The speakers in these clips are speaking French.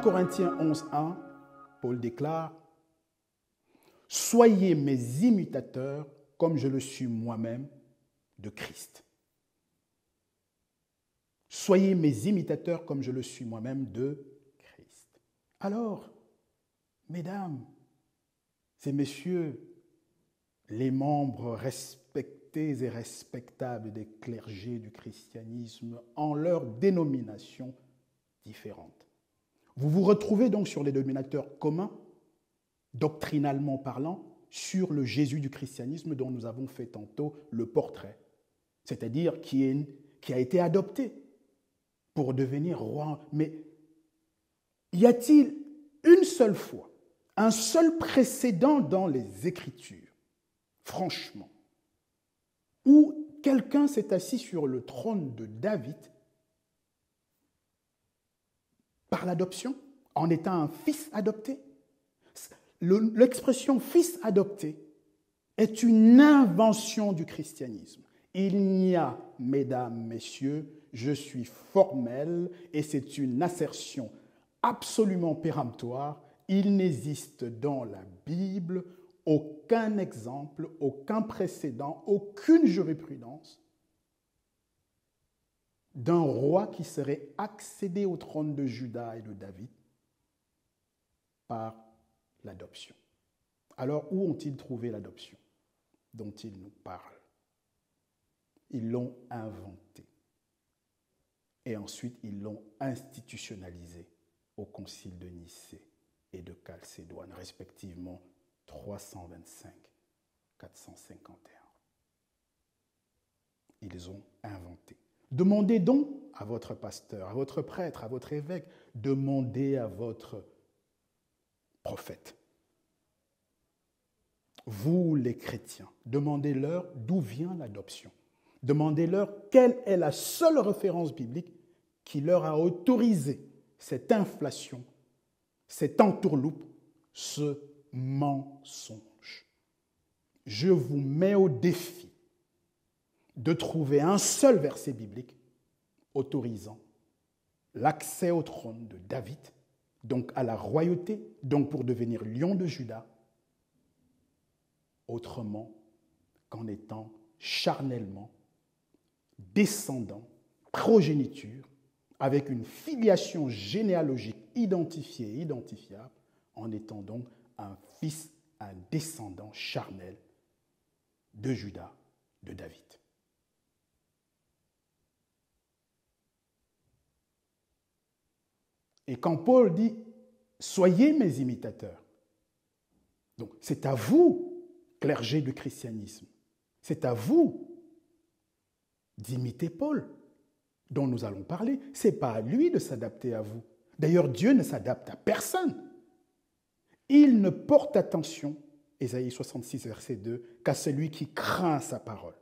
Corinthiens 11:1, Paul déclare « Soyez mes imitateurs comme je le suis moi-même de Christ. » Soyez mes imitateurs comme je le suis moi-même de Christ. Alors, mesdames et messieurs, les membres respectés et respectables des clergés du christianisme en leurs dénominations différentes. Vous vous retrouvez donc sur les dénominateurs communs, doctrinalement parlant, sur le Jésus du christianisme dont nous avons fait tantôt le portrait, c'est-à-dire qui a été adopté pour devenir roi. Mais y a-t-il une seule fois, un seul précédent dans les Écritures, franchement, où quelqu'un s'est assis sur le trône de David par l'adoption, en étant un fils adopté? L'expression « fils adopté » est une invention du christianisme. Il n'y a, mesdames, messieurs, je suis formel et c'est une assertion absolument péremptoire, il n'existe dans la Bible aucun exemple, aucun précédent, aucune jurisprudence d'un roi qui serait accédé au trône de Juda et de David par l'adoption. Alors, où ont-ils trouvé l'adoption dont ils nous parlent? Ils l'ont inventée. Et ensuite, ils l'ont institutionnalisée au concile de Nicée et de Chalcédoine, respectivement 325, 451. Ils ont inventé. Demandez donc à votre pasteur, à votre prêtre, à votre évêque, demandez à votre prophète. Vous, les chrétiens, demandez-leur d'où vient l'adoption. Demandez-leur quelle est la seule référence biblique qui leur a autorisé cette inflation, cette entourloupe, ce mensonge. Je vous mets au défi de trouver un seul verset biblique autorisant l'accès au trône de David, donc à la royauté, donc pour devenir lion de Juda, autrement qu'en étant charnellement descendant, progéniture, avec une filiation généalogique identifiée et identifiable, en étant donc un fils, un descendant charnel de Juda, de David. Et quand Paul dit « Soyez mes imitateurs », donc c'est à vous, clergé du christianisme, c'est à vous d'imiter Paul, dont nous allons parler. Ce n'est pas à lui de s'adapter à vous. D'ailleurs, Dieu ne s'adapte à personne. Il ne porte attention, Ésaïe 66, verset 2, qu'à celui qui craint sa parole.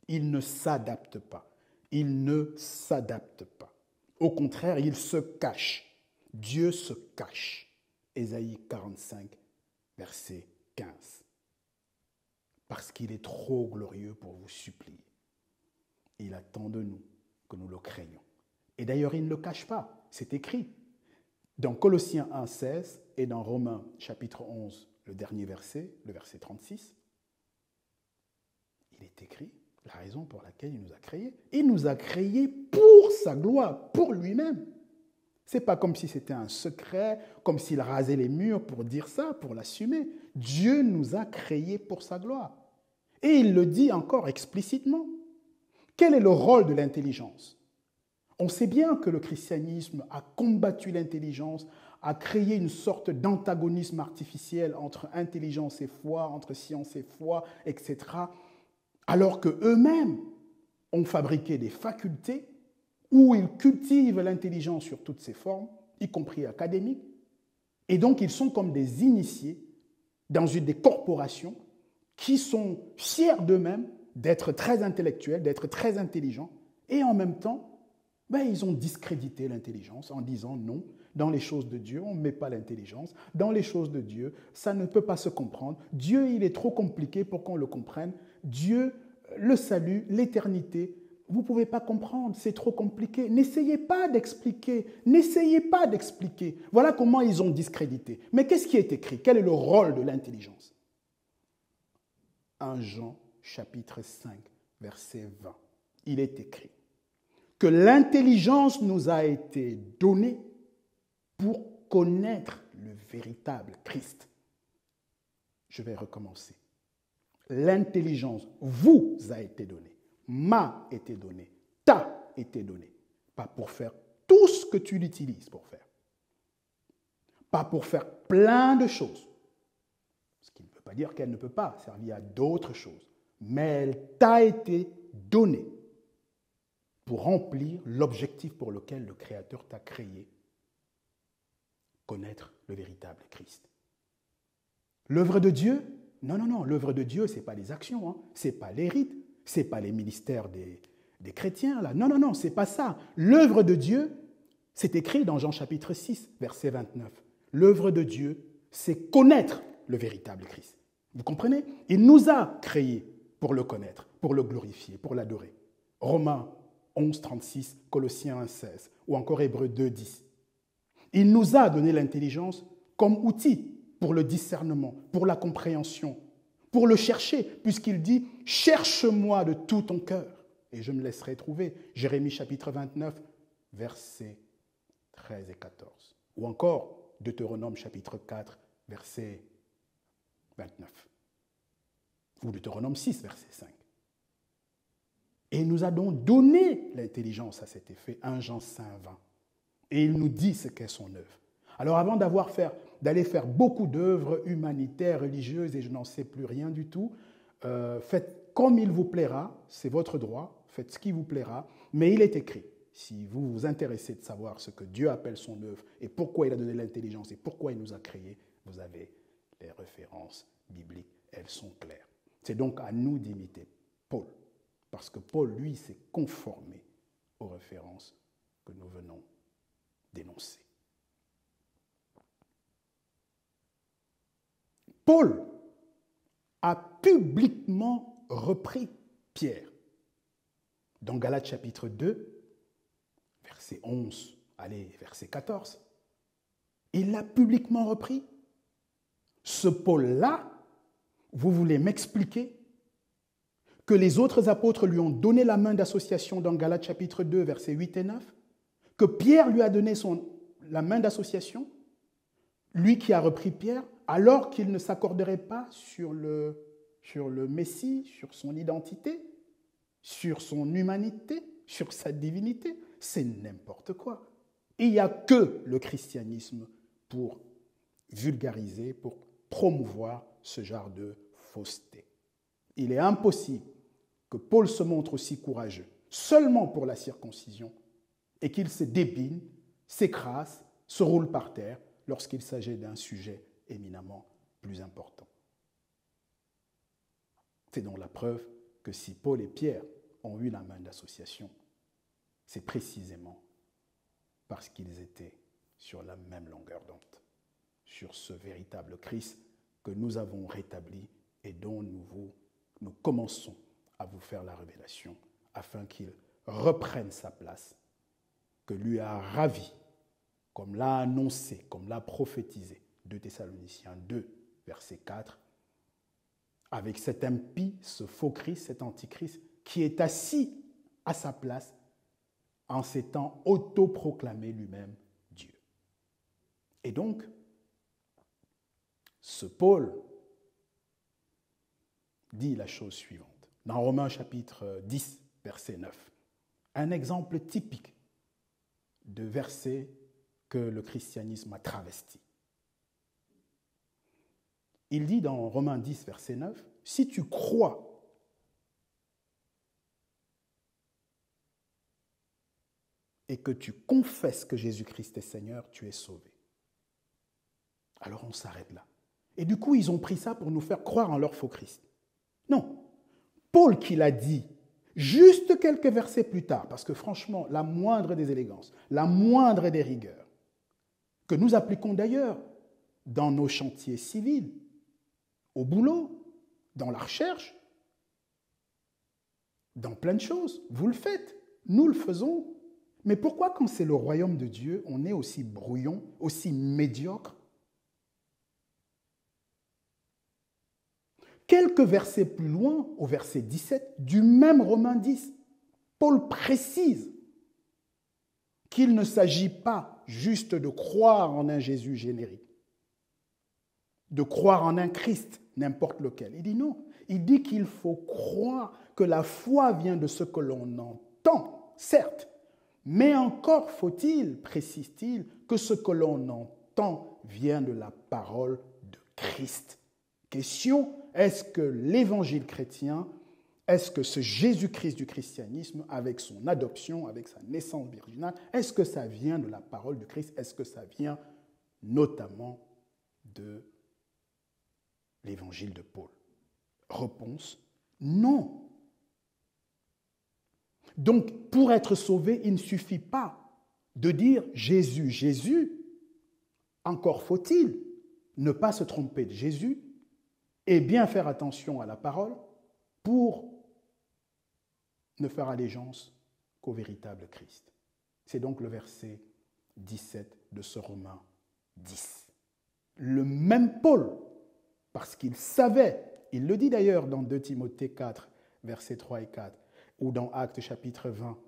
Il ne s'adapte pas. Il ne s'adapte pas. Au contraire, il se cache. Dieu se cache. Ésaïe 45, verset 15. Parce qu'il est trop glorieux pour vous supplier. Il attend de nous que nous le craignons. Et d'ailleurs, il ne le cache pas. C'est écrit. Dans Colossiens 1, 16 et dans Romains chapitre 11, le dernier verset, le verset 36, il est écrit la raison pour laquelle il nous a créés. Il nous a créés pour sa gloire, pour lui-même. Ce n'est pas comme si c'était un secret, comme s'il rasait les murs pour dire ça, pour l'assumer. Dieu nous a créés pour sa gloire. Et il le dit encore explicitement. Quel est le rôle de l'intelligence? On sait bien que le christianisme a combattu l'intelligence, a créé une sorte d'antagonisme artificiel entre intelligence et foi, entre science et foi, etc., alors qu'eux-mêmes ont fabriqué des facultés où ils cultivent l'intelligence sur toutes ses formes, y compris académiques, et donc ils sont comme des initiés dans des corporations qui sont fiers d'eux-mêmes d'être très intellectuels, d'être très intelligents, et en même temps, ils ont discrédité l'intelligence en disant non, dans les choses de Dieu, on ne met pas l'intelligence, dans les choses de Dieu, ça ne peut pas se comprendre, Dieu, il est trop compliqué pour qu'on le comprenne, Dieu, le salut, l'éternité, vous ne pouvez pas comprendre, c'est trop compliqué. N'essayez pas d'expliquer, n'essayez pas d'expliquer. Voilà comment ils ont discrédité. Mais qu'est-ce qui est écrit? Quel est le rôle de l'intelligence? 1 Jean, chapitre 5, verset 20. Il est écrit que l'intelligence nous a été donnée pour connaître le véritable Christ. Je vais recommencer. L'intelligence vous a été donnée, m'a été donnée, t'a été donnée. Pas pour faire tout ce que tu l'utilises pour faire. Pas pour faire plein de choses. Ce qui ne veut pas dire qu'elle ne peut pas servir à d'autres choses. Mais elle t'a été donnée pour remplir l'objectif pour lequel le Créateur t'a créé, connaître le véritable Christ. L'œuvre de Dieu, non, l'œuvre de Dieu, ce n'est pas les actions, hein. Ce n'est pas les rites, ce n'est pas les ministères des chrétiens, là. Non, ce n'est pas ça. L'œuvre de Dieu, c'est écrit dans Jean chapitre 6, verset 29. L'œuvre de Dieu, c'est connaître le véritable Christ. Vous comprenez? Il nous a créés pour le connaître, pour le glorifier, pour l'adorer. Romains 11, 36, Colossiens 1, 16, ou encore Hébreux 2, 10. Il nous a donné l'intelligence comme outil pour le discernement, pour la compréhension, pour le chercher, puisqu'il dit « Cherche-moi de tout ton cœur, et je me laisserai trouver ». Jérémie chapitre 29, versets 13 et 14. Ou encore Deutéronome chapitre 4, verset 29. Ou Deutéronome 6, verset 5. Et il nous a donc donné l'intelligence à cet effet, 1 Jean 5, 20. Et il nous dit ce qu'est son œuvre. Alors avant d'aller faire beaucoup d'œuvres humanitaires, religieuses, et je n'en sais plus rien du tout, faites comme il vous plaira, c'est votre droit, faites ce qui vous plaira, mais il est écrit, si vous vous intéressez de savoir ce que Dieu appelle son œuvre et pourquoi il a donné l'intelligence et pourquoi il nous a créés, vous avez les références bibliques, elles sont claires. C'est donc à nous d'imiter Paul, parce que Paul, lui, s'est conformé aux références que nous venons d'énoncer. Paul a publiquement repris Pierre. Dans Galates chapitre 2, verset 11, verset 14, il l'a publiquement repris. Ce Paul-là, vous voulez m'expliquer que les autres apôtres lui ont donné la main d'association dans Galates chapitre 2, versets 8 et 9, que Pierre lui a donné la main d'association, lui qui a repris Pierre, alors qu'il ne s'accorderait pas sur le Messie, sur son identité, sur son humanité, sur sa divinité. C'est n'importe quoi. Il n'y a que le christianisme pour vulgariser, pour promouvoir ce genre de fausseté. Il est impossible que Paul se montre aussi courageux seulement pour la circoncision et qu'il se débine, s'écrase, se roule par terre lorsqu'il s'agit d'un sujet éminemment plus important. C'est donc la preuve que si Paul et Pierre ont eu la main d'association, c'est précisément parce qu'ils étaient sur la même longueur d'onde, sur ce véritable Christ que nous avons rétabli et dont nous commençons à vous faire la révélation afin qu'il reprenne sa place, que lui a ravi, comme l'a annoncé, comme l'a prophétisé, 2 Thessaloniciens 2, verset 4, avec cet impie, ce faux Christ, cet antichrist, qui est assis à sa place en s'étant autoproclamé lui-même Dieu. Et donc, ce Paul dit la chose suivante, dans Romains chapitre 10, verset 9, un exemple typique de verset que le christianisme a travesti. Il dit dans Romains 10, verset 9, « Si tu crois et que tu confesses que Jésus-Christ est Seigneur, tu es sauvé. » Alors on s'arrête là. Et du coup, ils ont pris ça pour nous faire croire en leur faux Christ. Non, Paul qui l'a dit juste quelques versets plus tard, parce que franchement, la moindre des élégances, la moindre des rigueurs, que nous appliquons d'ailleurs dans nos chantiers civils, au boulot, dans la recherche, dans plein de choses. Vous le faites, nous le faisons. Mais pourquoi quand c'est le royaume de Dieu, on est aussi brouillon, aussi médiocre? Quelques versets plus loin, au verset 17, du même Romains 10, Paul précise qu'il ne s'agit pas juste de croire en un Jésus générique, de croire en un Christ, n'importe lequel. Il dit non. Il dit qu'il faut croire que la foi vient de ce que l'on entend, certes, mais encore faut-il, précise-t-il, que ce que l'on entend vient de la parole de Christ. Question, est-ce que l'évangile chrétien, est-ce que ce Jésus-Christ du christianisme, avec son adoption, avec sa naissance virginale, est-ce que ça vient de la parole du Christ? Est-ce que ça vient notamment de l'évangile de Paul? Réponse, non. Donc, pour être sauvé, il ne suffit pas de dire Jésus, Jésus. Encore faut-il ne pas se tromper de Jésus et bien faire attention à la parole pour ne faire allégeance qu'au véritable Christ. C'est donc le verset 17 de ce Romains 10. Le même Paul, parce qu'il savait, il le dit d'ailleurs dans 2 Timothée 4, versets 3 et 4, ou dans Actes chapitre 20,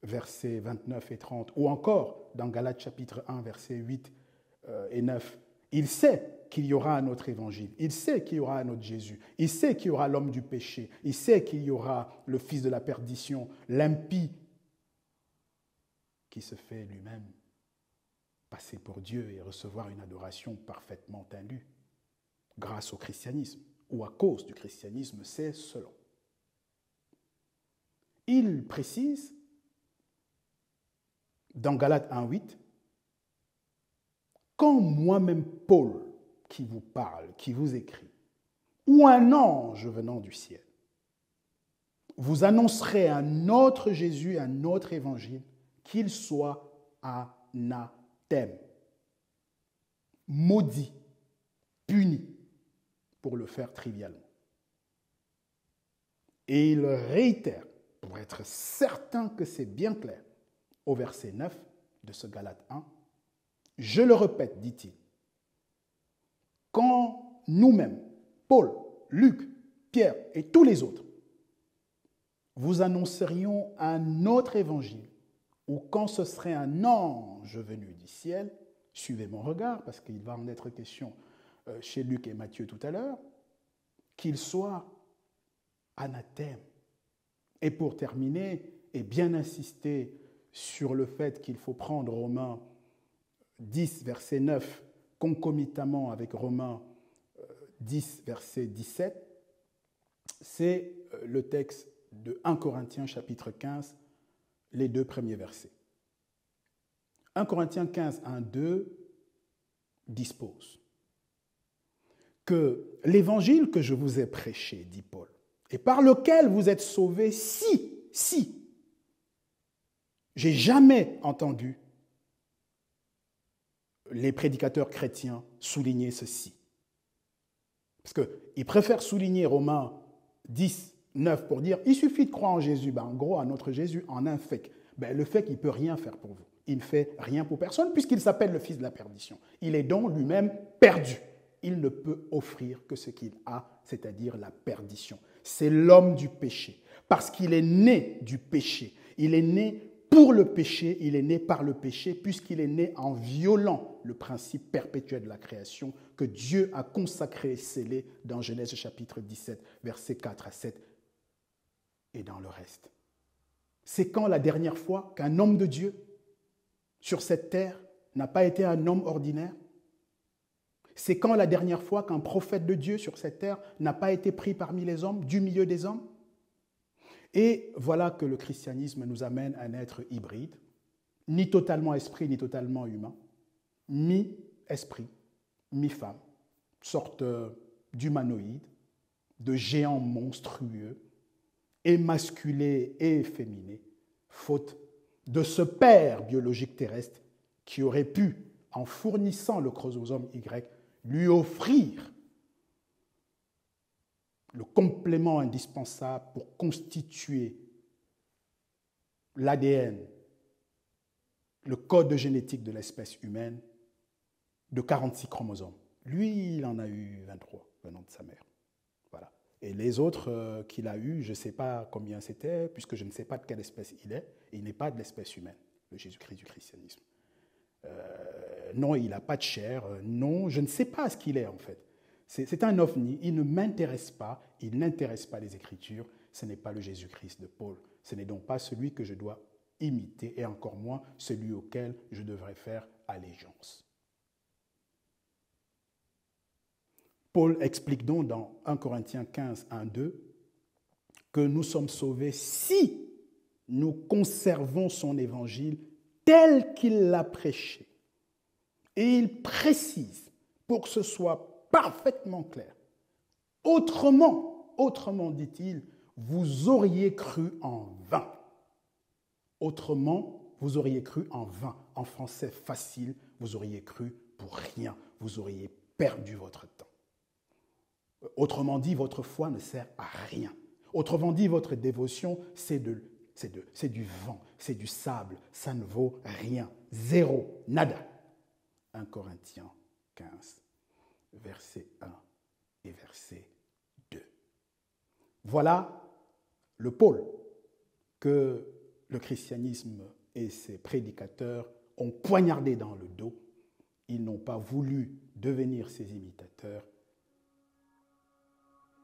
versets 29 et 30, ou encore dans Galates chapitre 1, versets 8 et 9. Il sait qu'il y aura un autre évangile, il sait qu'il y aura un autre Jésus, il sait qu'il y aura l'homme du péché, il sait qu'il y aura le fils de la perdition, l'impie, qui se fait lui-même passer pour Dieu et recevoir une adoration parfaitement indue, grâce au christianisme, ou à cause du christianisme, c'est selon. Il précise, dans Galates 1,8, quand moi-même, Paul, qui vous parle, qui vous écrit, ou un ange venant du ciel, vous annoncerait un autre Jésus, un autre évangile, qu'il soit anathème, maudit, puni, pour le faire trivialement. Et il réitère, pour être certain que c'est bien clair, au verset 9 de ce Galates 1, je le répète, dit-il, quand nous-mêmes, Paul, Luc, Pierre et tous les autres, vous annoncerions un autre évangile, ou quand ce serait un ange venu du ciel, suivez mon regard, parce qu'il va en être question chez Luc et Matthieu tout à l'heure, qu'il soit anathème. Et pour terminer, et bien insister sur le fait qu'il faut prendre Romains 10, verset 9, concomitamment avec Romains 10, verset 17, c'est le texte de 1 Corinthiens chapitre 15, les 2 premiers versets. 1 Corinthiens 15, 1, 2 dispose que l'évangile que je vous ai prêché, dit Paul, et par lequel vous êtes sauvés, si, j'ai jamais entendu les prédicateurs chrétiens souligner ceci. Parce qu'ils préfèrent souligner Romains 10, 9 pour dire il suffit de croire en Jésus. En gros, à notre Jésus, en un fait. Le fait qu'il ne peut rien faire pour vous. Il ne fait rien pour personne puisqu'il s'appelle le fils de la perdition. Il est donc lui-même perdu. Il ne peut offrir que ce qu'il a, c'est-à-dire la perdition. C'est l'homme du péché. Parce qu'il est né du péché. Il est né pour le péché, il est né par le péché, puisqu'il est né en violant le principe perpétuel de la création que Dieu a consacré et scellé dans Genèse chapitre 17, versets 4 à 7, et dans le reste. C'est quand la dernière fois qu'un homme de Dieu sur cette terre n'a pas été un homme ordinaire? C'est quand la dernière fois qu'un prophète de Dieu sur cette terre n'a pas été pris parmi les hommes, du milieu des hommes? Et voilà que le christianisme nous amène à un être hybride, ni totalement esprit, ni totalement humain, mi-esprit, mi-femme, sorte d'humanoïde, de géant monstrueux, émasculé et efféminé, faute de ce père biologique terrestre qui aurait pu, en fournissant le chromosome Y, lui offrir le complément indispensable pour constituer l'ADN, le code génétique de l'espèce humaine, de 46 chromosomes. Lui, il en a eu 23 venant de sa mère. Voilà. Et les autres qu'il a eu, je ne sais pas combien c'était, puisque je ne sais pas de quelle espèce il est. Il n'est pas de l'espèce humaine, le Jésus-Christ du christianisme. Non, il n'a pas de chair. Non, je ne sais pas ce qu'il est en fait. C'est un ovni. Il ne m'intéresse pas. Il n'intéresse pas les Écritures. Ce n'est pas le Jésus-Christ de Paul. Ce n'est donc pas celui que je dois imiter et encore moins celui auquel je devrais faire allégeance. Paul explique donc dans 1 Corinthiens 15, 1, 2 que nous sommes sauvés si nous conservons son évangile tel qu'il l'a prêché. Et il précise, pour que ce soit parfaitement clair, autrement, dit-il, vous auriez cru en vain. Autrement, vous auriez cru en vain. En français facile, vous auriez cru pour rien. Vous auriez perdu votre temps. Autrement dit, votre foi ne sert à rien. Autrement dit, votre dévotion, c'est du vent, c'est du sable, ça ne vaut rien. Zéro, nada. 1 Corinthiens 15, verset 1 et verset 2. Voilà le pôle que le christianisme et ses prédicateurs ont poignardé dans le dos. Ils n'ont pas voulu devenir ses imitateurs.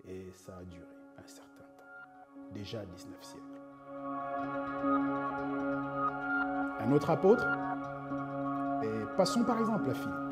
Et ça a duré un certain temps, déjà 19 siècles. Un autre apôtre, et passons par exemple à Philippe.